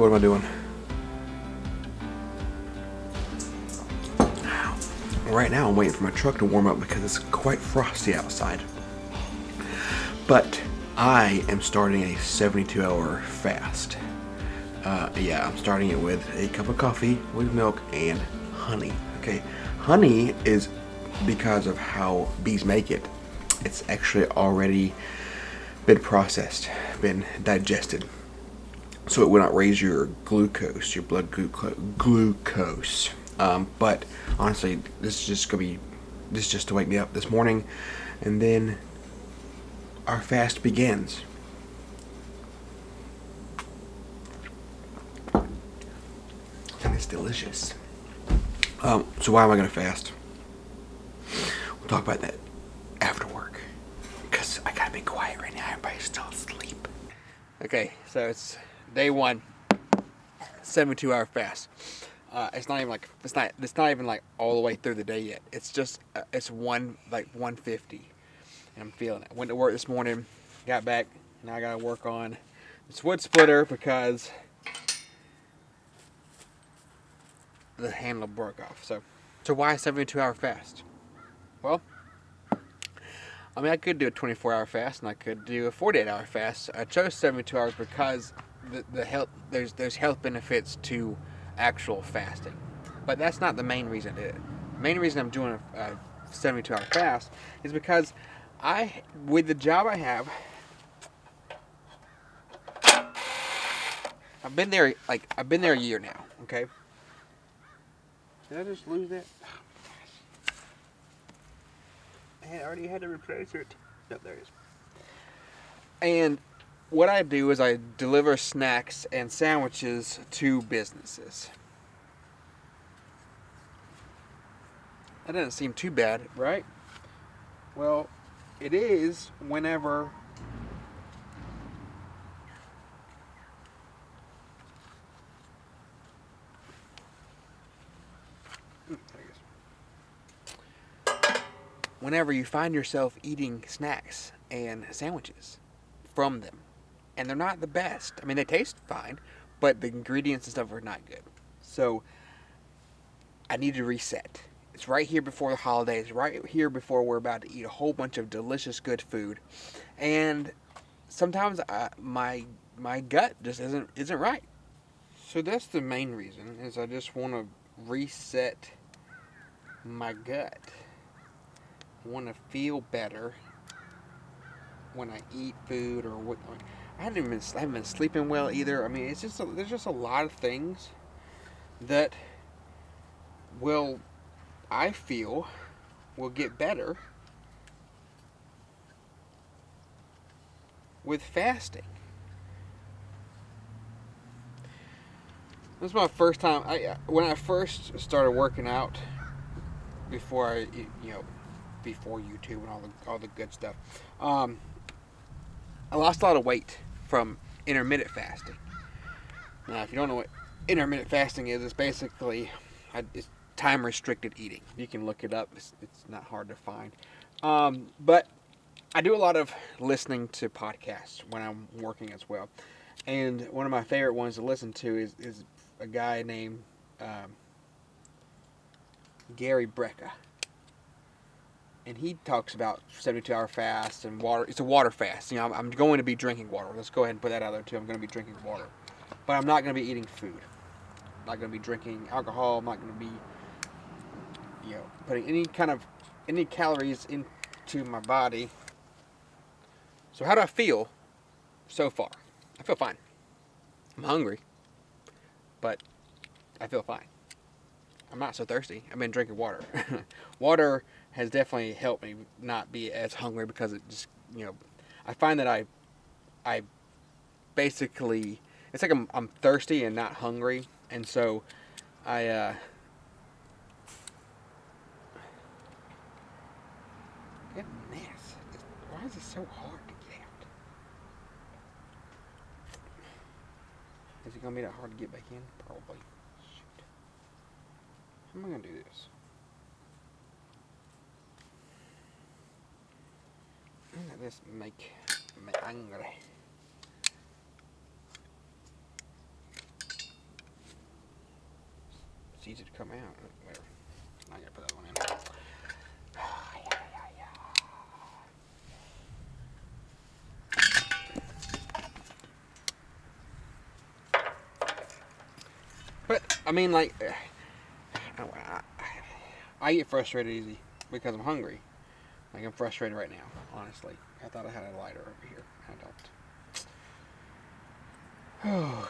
what am I doing? Right now I'm waiting for my truck to warm up because it's quite frosty outside. But I am starting a 72-hour fast. Yeah, I'm starting it with a cup of coffee with milk and honey. Okay, honey is because of how bees make it. It's actually already been processed, been digested, so it will not raise your glucose, your blood glucose. But honestly, this is just to wake me up this morning, and then our fast begins. And it's delicious. So why am I gonna fast? We'll talk about that after work, because I gotta be quiet right now. Everybody's still asleep. Okay, so it's day 1, 72-hour fast. It's not even like all the way through the day yet. It's just it's 150, and I'm feeling it. Went to work this morning, got back. Now I gotta work on this wood splitter because the handle broke off. So why a 72-hour fast? Well, I mean, I could do a 24-hour fast and I could do a 48-hour fast. I chose 72 hours because there's health benefits to actual fasting, but that's not the main reason I did it. The main reason I'm doing a 72-hour fast is because with the job I have, I've been there a year now. Okay. Did I just lose that? I already had to replace it. Nope, there it is. And what I do is I deliver snacks and sandwiches to businesses. That doesn't seem too bad, right? Well, it is whenever you find yourself eating snacks and sandwiches from them. And they're not the best. I mean, they taste fine, but the ingredients and stuff are not good. So I need to reset. It's right here before the holidays, right here before we're about to eat a whole bunch of delicious, good food. And sometimes my gut just isn't right. So that's the main reason, is I just want to reset my gut. I want to feel better when I eat food or what. I haven't been sleeping well either. I mean, there's just a lot of things that I feel will get better with fasting. This is my first time. When I first started working out, before YouTube and all the good stuff, I lost a lot of weight from intermittent fasting. Now, if you don't know what intermittent fasting is, it's basically it's time restricted eating. You can look it up. It's not hard to find. But I do a lot of listening to podcasts when I'm working as well. And one of my favorite ones to listen to is a guy named Gary Brecka. And he talks about 72-hour fast and water. It's a water fast. You know, I'm going to be drinking water. Let's go ahead and put that out there too. I'm going to be drinking water. But I'm not going to be eating food. I'm not going to be drinking alcohol. I'm not going to be, putting any calories into my body. So how do I feel so far? I feel fine. I'm hungry, but I feel fine. I'm not so thirsty. I've been drinking water. Water has definitely helped me not be as hungry, because it just, I find that I basically, it's like I'm thirsty and not hungry, and so I goodness, why is it so hard to get out? Is it gonna be that hard to get back in? Probably. Shoot. How am I gonna do this? This make me angry. It's easy to come out. Whatever. I gotta put that one in. But I mean, like, I get frustrated easy because I'm hungry. Like, I'm frustrated right now, honestly. I thought I had a lighter over here. I don't. Oh, God.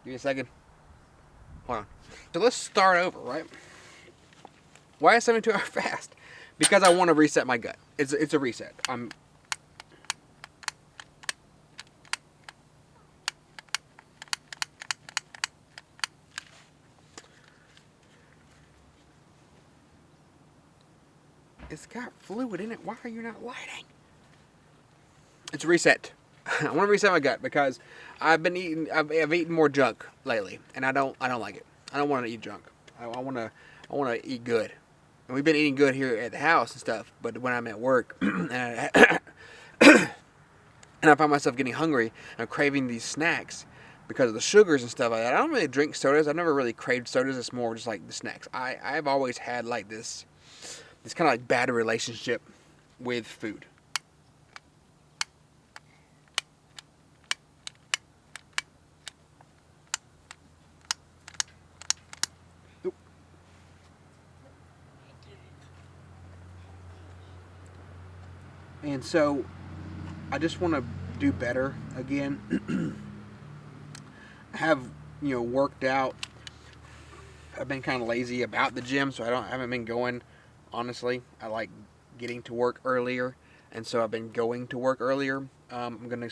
Give me a second. Hold on. So let's start over, right? Why a 72-hour fast? Because I want to reset my gut. It's a reset. It's got fluid in it. Why are you not lighting? It's a reset. I want to reset my gut because I've eaten more junk lately, and I don't like it. I don't want to eat junk. I want to eat good. And we've been eating good here at the house and stuff, but when I'm at work and I find myself getting hungry and I'm craving these snacks because of the sugars and stuff like that. I don't really drink sodas. I've never really craved sodas. It's more just like the snacks. I've always had like this kind of like bad relationship with food. And so I just want to do better again. I have, worked out. I've been kind of lazy about the gym, so I haven't been going. Honestly, I like getting to work earlier, and so I've been going to work earlier. I'm gonna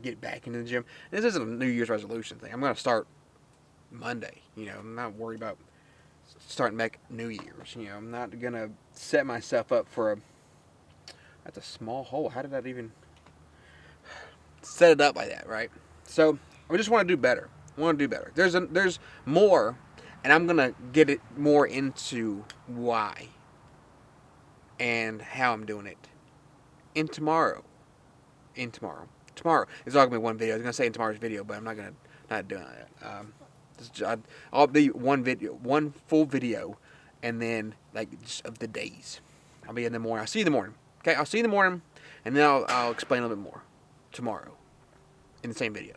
get back into the gym. This isn't a New Year's resolution thing. I'm gonna start Monday. I'm not worried about starting back New Year's. I'm not gonna set myself up for a. That's a small hole. How did that even set it up like that, right? So I just want to do better. I want to do better. There's more, and I'm gonna get it more into why and how I'm doing it in tomorrow. Tomorrow is all gonna be one video. I was gonna say in tomorrow's video, but I'm not doing that. I'll be one full video, and then like just of the days. I'll be in the morning. I'll see you in the morning. Okay, I'll see you in the morning, and then I'll explain a little bit more tomorrow in the same video.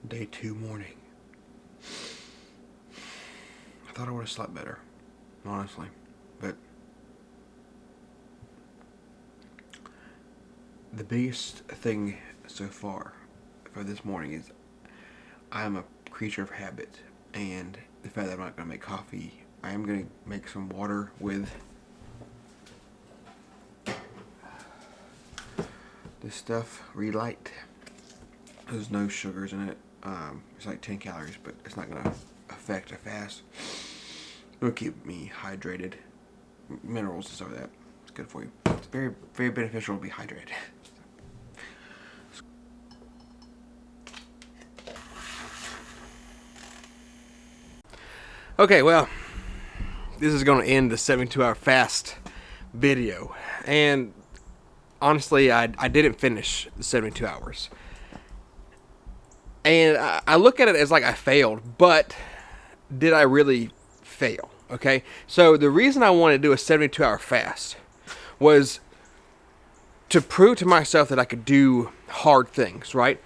Day 2 morning. I thought I would have slept better, honestly, but the biggest thing so far for this morning is I'm a creature of habit, and the fact that I'm not going to make coffee, I am going to make some water with this stuff, Relight. There's no sugars in it. It's like 10 calories, but it's not going to affect a fast. It'll keep me hydrated. Minerals and stuff like that. It's good for you. It's very, very beneficial to be hydrated. Okay, well, this is going to end the 72-hour fast video. And honestly, I didn't finish the 72 hours. And I look at it as like I failed, but did I really fail? Okay, so the reason I wanted to do a 72-hour fast was to prove to myself that I could do hard things, right?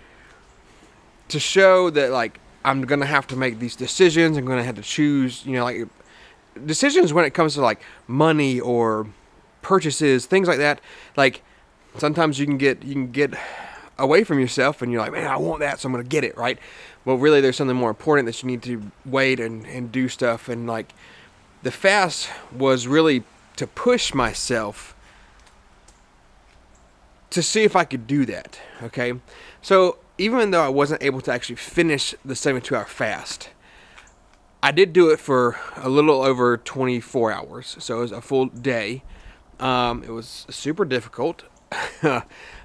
To show that, like, I'm going to have to make these decisions. I'm going to have to choose, like, decisions when it comes to, like, money or purchases, things like that. Like, sometimes you can get away from yourself and you're like, man, I want that, so I'm going to get it, right? Well, really, there's something more important that you need to wait and do stuff. And, like, the fast was really to push myself to see if I could do that, okay? So even though I wasn't able to actually finish the 72-hour fast, I did do it for a little over 24 hours, so it was a full day. It was super difficult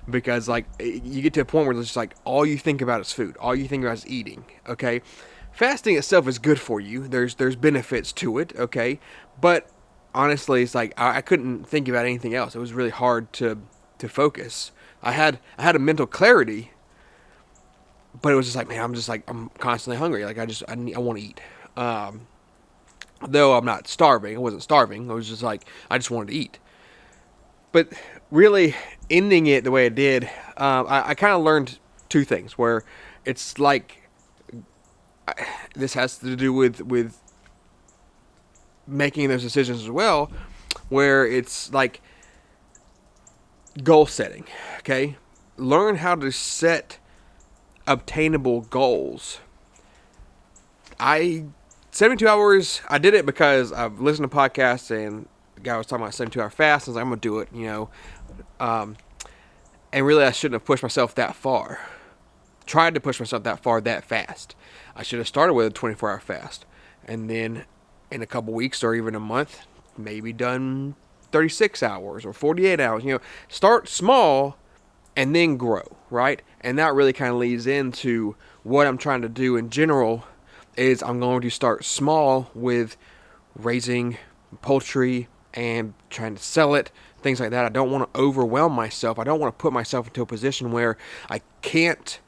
because like you get to a point where it's just like all you think about is food, all you think about is eating. Okay, fasting itself is good for you. There's benefits to it. Okay, but honestly, it's like I couldn't think about anything else. It was really hard to focus. I had a mental clarity, but it was just like, man, I'm constantly hungry. Like I want to eat. Though I'm not starving, I wasn't starving. I was just like, I just wanted to eat. But really, ending it the way it did, I kind of learned two things. Where it's like, this has to do with making those decisions as well. Where it's like goal setting. Okay, learn how to set obtainable goals. 72 hours, I did it because I've listened to podcasts and the guy was talking about 72-hour fast. I was like, I'm going to do it, and really I shouldn't have pushed myself that far. Tried to push myself that far that fast. I should have started with a 24-hour fast. And then in a couple weeks or even a month, maybe done 36 hours or 48 hours. Start small and then grow, right? And that really kind of leads into what I'm trying to do in general. Is I'm going to start small with raising poultry and trying to sell it, things like that. I don't want to overwhelm myself. I don't want to put myself into a position where I can't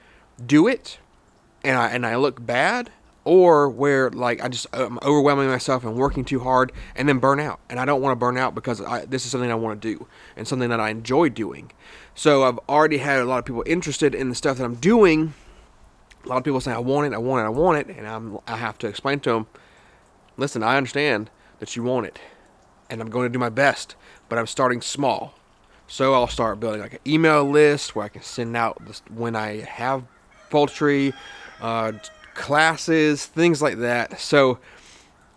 do it and I look bad, or where like I'm overwhelming myself and working too hard and then burn out. And I don't want to burn out because this is something I want to do and something that I enjoy doing. So I've already had a lot of people interested in the stuff that I'm doing. A lot of people say, I want it, and I have to explain to them, listen, I understand that you want it, and I'm going to do my best, but I'm starting small. So I'll start building like an email list where I can send out when I have poultry, classes, things like that. So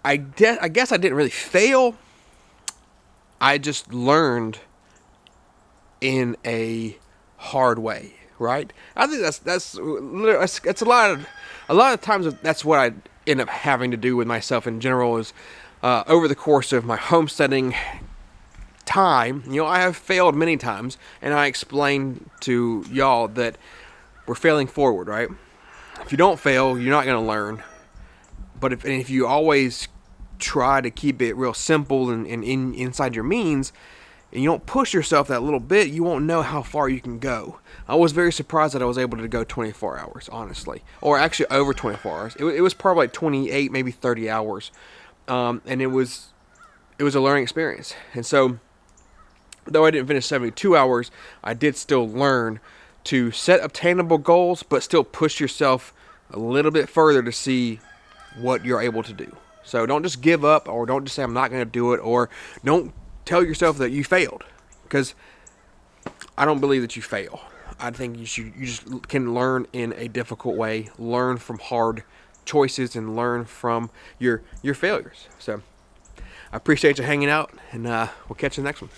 I guess I didn't really fail. I just learned in a hard way. Right? I think that's a lot of times that's what I end up having to do with myself in general is over the course of my homesteading time, I have failed many times, and I explain to y'all that we're failing forward, right? If you don't fail, you're not going to learn. But if you always try to keep it real simple and inside your means, and you don't push yourself that little bit, you won't know how far you can go. I was very surprised that I was able to go 24 hours, honestly. Or actually over 24 hours. It was probably like 28, maybe 30 hours. And it was a learning experience. And so, though I didn't finish 72 hours, I did still learn to set obtainable goals, but still push yourself a little bit further to see what you're able to do. So don't just give up, or don't just say I'm not going to do it, or don't tell yourself that you failed, because I don't believe that you fail. I think you just can learn in a difficult way, learn from hard choices, and learn from your failures. So I appreciate you hanging out, and we'll catch you in the next one.